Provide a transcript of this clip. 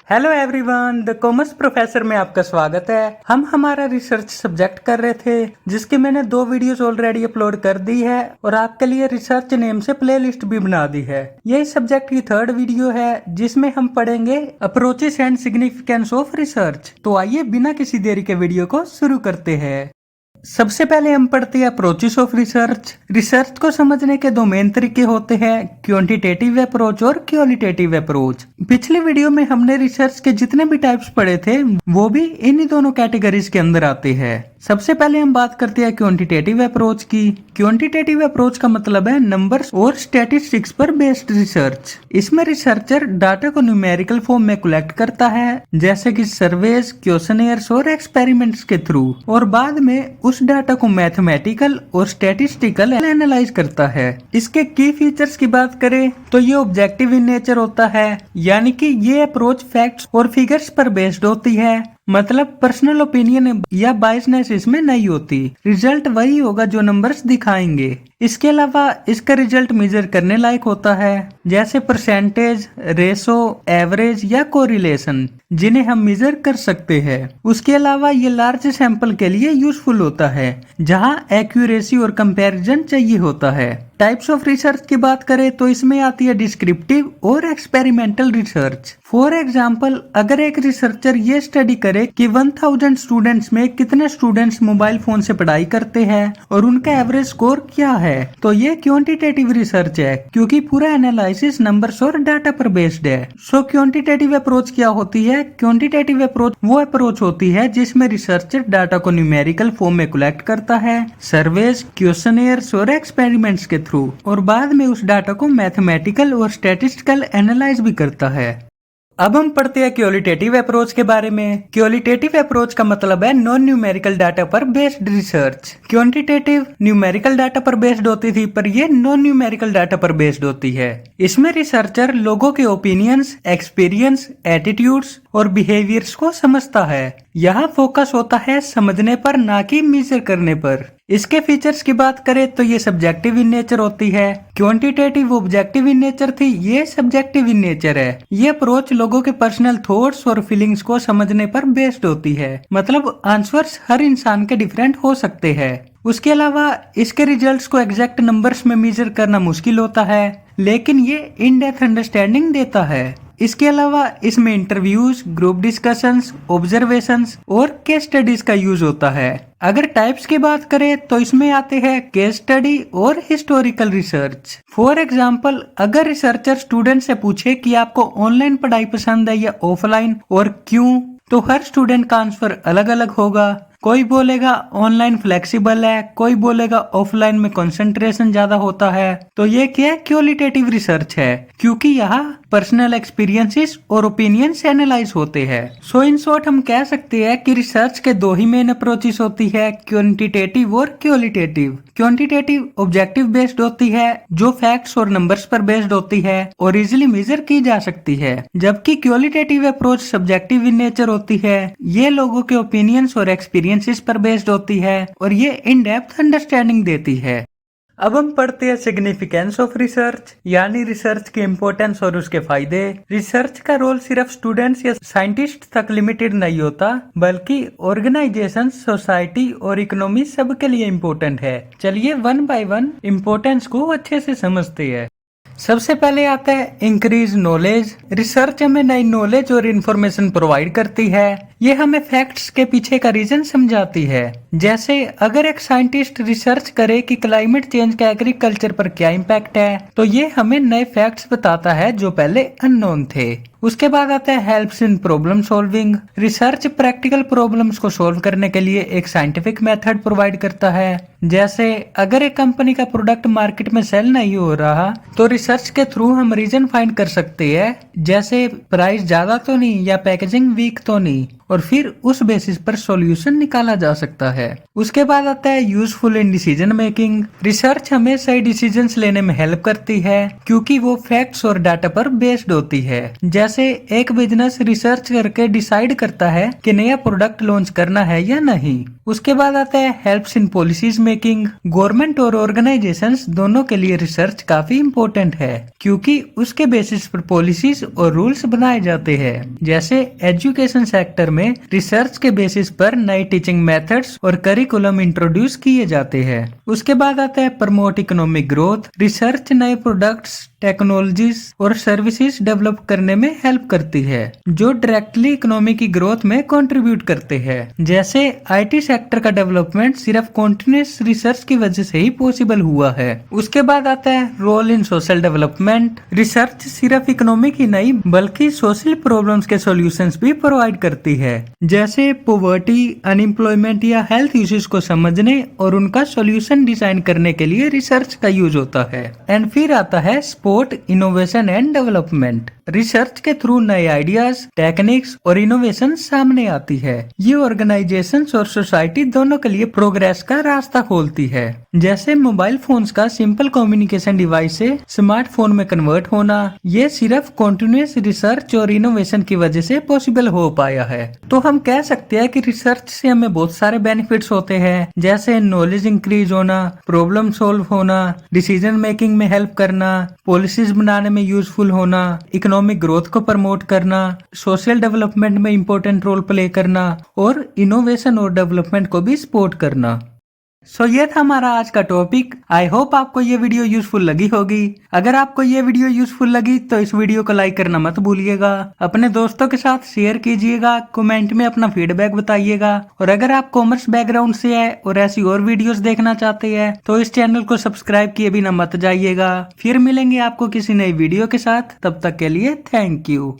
Hello everyone, the commerce professor में आपका स्वागत है। हम हमारा रिसर्च सब्जेक्ट कर रहे थे जिसकी मैंने 2 वीडियोस ऑलरेडी अपलोड कर दी है और आपके लिए रिसर्च नेम से प्लेलिस्ट भी बना दी है। ये इस सब्जेक्ट की 3rd वीडियो है जिसमें हम पढ़ेंगे approaches and significance of research. तो आइए बिना किसी देरी के वीडियो को शुरू करते हैं। सबसे पहले हम पढ़ते हैं अप्रोचेस ऑफ रिसर्च। रिसर्च को समझने के 2 मेन तरीके होते हैं, क्वांटिटेटिव अप्रोच और क्वालिटेटिव अप्रोच। पिछली वीडियो में हमने रिसर्च के जितने भी टाइप्स पढ़े थे वो भी इन्हीं दोनों कैटेगरीज के अंदर आते हैं। सबसे पहले हम बात करते हैं क्वांटिटेटिव अप्रोच की। क्वांटिटेटिव अप्रोच का मतलब है नंबर्स और स्टैटिस्टिक्स पर बेस्ड रिसर्च। इसमें रिसर्चर डाटा को न्यूमेरिकल फॉर्म में कलेक्ट करता है, जैसे कि सर्वेज, क्वेश्चनेयर्स और एक्सपेरिमेंट्स के थ्रू, और बाद में उस डाटा को मैथमेटिकल और स्टैटिस्टिकल एनालाइज करता है। इसके की फीचर्स की बात करें तो ये ऑब्जेक्टिव इन नेचर होता है, यानी कि ये अप्रोच फैक्ट्स और फिगर्स पर बेस्ड होती है, मतलब पर्सनल ओपिनियन या बायसनेस इसमें नहीं होती। रिजल्ट वही होगा जो नंबर्स दिखाएंगे। इसके अलावा इसका रिजल्ट मेजर करने लायक होता है, जैसे परसेंटेज, रेशो, एवरेज या कोरिलेशन, जिन्हें हम मेजर कर सकते हैं। उसके अलावा ये लार्ज सैंपल के लिए यूजफुल होता है, जहां एक्यूरेसी और कंपैरिजन चाहिए होता है। टाइप्स ऑफ रिसर्च की बात करें तो इसमें आती है डिस्क्रिप्टिव और एक्सपेरिमेंटल रिसर्च। फॉर एग्जाम्पल, अगर एक रिसर्चर ये स्टडी करे कि 1000 स्टूडेंट्स में कितने स्टूडेंट्स मोबाइल फोन से पढ़ाई करते हैं और उनका एवरेज स्कोर क्या है, तो ये क्वांटिटेटिव रिसर्च है, क्योंकि पूरा एनालिसिस नंबर्स और डाटा पर बेस्ड है। सो क्वांटिटेटिव अप्रोच क्या होती है? क्वांटिटेटिव अप्रोच वो अप्रोच होती है जिसमें रिसर्चर डाटा को न्यूमेरिकल फॉर्म में कलेक्ट करता है, सर्वेज, क्वेश्चनेयर्स और एक्सपेरिमेंट्स के थ्रू, और बाद में उस डाटा को मैथमेटिकल और स्टैटिस्टिकल एनालाइज भी करता है। अब हम पढ़ते हैं क्वालिटेटिव अप्रोच के बारे में। क्वालिटेटिव अप्रोच का मतलब है नॉन न्यूमेरिकल डाटा पर based research. Quantitative numerical data पर बेस्ड होती थी, पर ये नॉन न्यूमेरिकल डाटा पर बेस्ड होती है। इसमें रिसर्चर लोगों के ओपिनियंस, एक्सपीरियंस, एटीट्यूड्स और बिहेवियर्स को समझता है। यहाँ फोकस होता है समझने पर, ना कि मेजर करने पर। इसके फीचर्स की बात करें तो ये सब्जेक्टिव इन नेचर होती है। क्वांटिटेटिव ऑब्जेक्टिव इन नेचर थी, ये सब्जेक्टिव इन नेचर है। ये अप्रोच लोगों के पर्सनल थॉट्स और फीलिंग्स को समझने पर बेस्ड होती है, मतलब आंसर्स हर इंसान के डिफरेंट हो सकते हैं। उसके अलावा इसके रिजल्ट्स को एग्जैक्ट नंबर्स में मेजर करना मुश्किल होता है, लेकिन ये इन डेप्थ अंडरस्टैंडिंग देता है। इसके अलावा इसमें इंटरव्यूज, ग्रुप डिस्कशंस, ऑब्जर्वेशंस और केस स्टडीज का यूज होता है। अगर टाइप्स की बात करें तो इसमें आते हैं केस स्टडी और हिस्टोरिकल रिसर्च। फॉर एग्जाम्पल, अगर रिसर्चर स्टूडेंट से पूछे कि आपको ऑनलाइन पढ़ाई पसंद है या ऑफलाइन और क्यों, तो हर स्टूडेंट का आंसर अलग अलग होगा। कोई बोलेगा ऑनलाइन फ्लेक्सिबल है, कोई बोलेगा ऑफलाइन में कंसंट्रेशन ज्यादा होता है। तो ये क्या है? क्वालिटेटिव रिसर्च है, क्योंकि यहाँ पर्सनल एक्सपीरियंसेस और ओपिनियंस एनालाइज होते हैं। सो इन शॉर्ट हम कह सकते हैं कि रिसर्च के 2 ही मेन अप्रोचेस होती है, क्वांटिटेटिव और क्वालिटेटिव। क्वांटिटेटिव ऑब्जेक्टिव बेस्ड होती है, जो फैक्ट्स और नंबर्स पर बेस्ड होती है और इजिली मेजर की जा सकती है, जबकि qualitative approach subjective in nature होती है। ये लोगों के ओपिनियंस और एक्सपीरियंसेस पर बेस्ड होती है और ये इन डेप्थ अंडरस्टैंडिंग देती है। अब हम पढ़ते हैं सिग्निफिकेंस ऑफ रिसर्च, यानी रिसर्च की इम्पोर्टेंस और उसके फायदे। रिसर्च का रोल सिर्फ स्टूडेंट्स या साइंटिस्ट तक लिमिटेड नहीं होता, बल्कि ऑर्गेनाइजेशन, सोसाइटी और इकोनॉमी सबके लिए इम्पोर्टेंट है। चलिए 1 बाय 1 इम्पोर्टेंस को अच्छे से समझते हैं। सबसे पहले आता है इंक्रीज नॉलेज। रिसर्च हमें नई नॉलेज और इन्फॉर्मेशन प्रोवाइड करती है। ये हमें फैक्ट्स के पीछे का रीजन समझाती है। जैसे अगर एक साइंटिस्ट रिसर्च करे कि क्लाइमेट चेंज का एग्रीकल्चर पर क्या इम्पैक्ट है, तो ये हमें नए फैक्ट्स बताता है जो पहले अननोन थे। उसके बाद आता है helps in problem solving. Research practical problems को सॉल्व करने के लिए एक साइंटिफिक मेथड प्रोवाइड करता है। जैसे अगर एक कंपनी का प्रोडक्ट मार्केट में सेल नहीं हो रहा, तो रिसर्च के थ्रू हम रीजन फाइंड कर सकते हैं, जैसे प्राइस ज्यादा तो नहीं या पैकेजिंग वीक तो नहीं, और फिर उस बेसिस पर सॉल्यूशन निकाला जा सकता है। उसके बाद आता है useful in decision making. Research हमें सही डिसीजंस लेने में हेल्प करती है क्योंकि वो फैक्ट्स और डाटा पर बेस्ड होती है। जैसे एक बिजनेस रिसर्च करके डिसाइड करता है कि नया प्रोडक्ट लॉन्च करना है या नहीं। उसके बाद आता है helps in policies making. Government और ऑर्गेनाइजेशंस दोनों के लिए रिसर्च काफी इम्पोर्टेंट है क्योंकि उसके बेसिस पर पॉलिसीज और रूल्स बनाए जाते हैं। जैसे एजुकेशन सेक्टर में रिसर्च के बेसिस पर नई टीचिंग मेथड्स और करिकुलम इंट्रोड्यूस किए जाते हैं। उसके बाद आता है प्रमोट इकोनॉमिक ग्रोथ। रिसर्च नए प्रोडक्ट्स, टेक्नोलॉजीज और सर्विसेज डेवलप करने में हेल्प करती है जो डायरेक्टली इकोनॉमी की ग्रोथ में कंट्रीब्यूट करते हैं। जैसे आईटी सेक्टर का डेवलपमेंट सिर्फ कॉन्टिन्यूस रिसर्च की वजह से ही पॉसिबल हुआ है। उसके बाद आता है role in social development. Research सिर्फ इकोनॉमिक ही नहीं बल्कि सोशल प्रॉब्लम्स के सॉल्यूशंस भी प्रोवाइड करती है। जैसे पॉवर्टी, अनएम्प्लॉयमेंट या हेल्थ इश्यूज को समझने और उनका सॉल्यूशन डिजाइन करने के लिए रिसर्च का यूज होता है। एंड फिर आता है इनोवेशन एंड डेवलपमेंट। रिसर्च के थ्रू नए आइडियाज, टेक्निक्स और इनोवेशन सामने आती है। ये ऑर्गेनाइजेशंस और सोसाइटी दोनों के लिए प्रोग्रेस का रास्ता खोलती है। जैसे मोबाइल फोन्स का सिंपल कम्युनिकेशन डिवाइस से स्मार्टफोन में कन्वर्ट होना, ये सिर्फ कॉन्टिन्यूस रिसर्च और इनोवेशन की वजह से पॉसिबल हो पाया है। तो हम कह सकते हैं कि रिसर्च से हमें बहुत सारे बेनिफिट्स होते हैं, जैसे नॉलेज इंक्रीज होना, प्रॉब्लम सॉल्व होना, डिसीजन मेकिंग में हेल्प करना, पॉलिसीज बनाने में यूजफुल होना, इकोनॉमिक ग्रोथ को प्रमोट करना, सोशल डेवलपमेंट में इम्पोर्टेंट रोल प्ले करना और इनोवेशन और डेवलपमेंट को भी सपोर्ट करना। ये था हमारा आज का टॉपिक। आई होप आपको ये वीडियो यूजफुल लगी होगी। अगर आपको ये वीडियो यूजफुल लगी तो इस वीडियो को लाइक करना मत भूलिएगा, अपने दोस्तों के साथ शेयर कीजिएगा, कमेंट में अपना फीडबैक बताइएगा। और अगर आप कॉमर्स बैकग्राउंड से है और ऐसी और वीडियोस देखना चाहते हैं तो इस चैनल को सब्सक्राइब किए बिना मत जाइएगा। फिर मिलेंगे आपको किसी नई वीडियो के साथ, तब तक के लिए थैंक यू।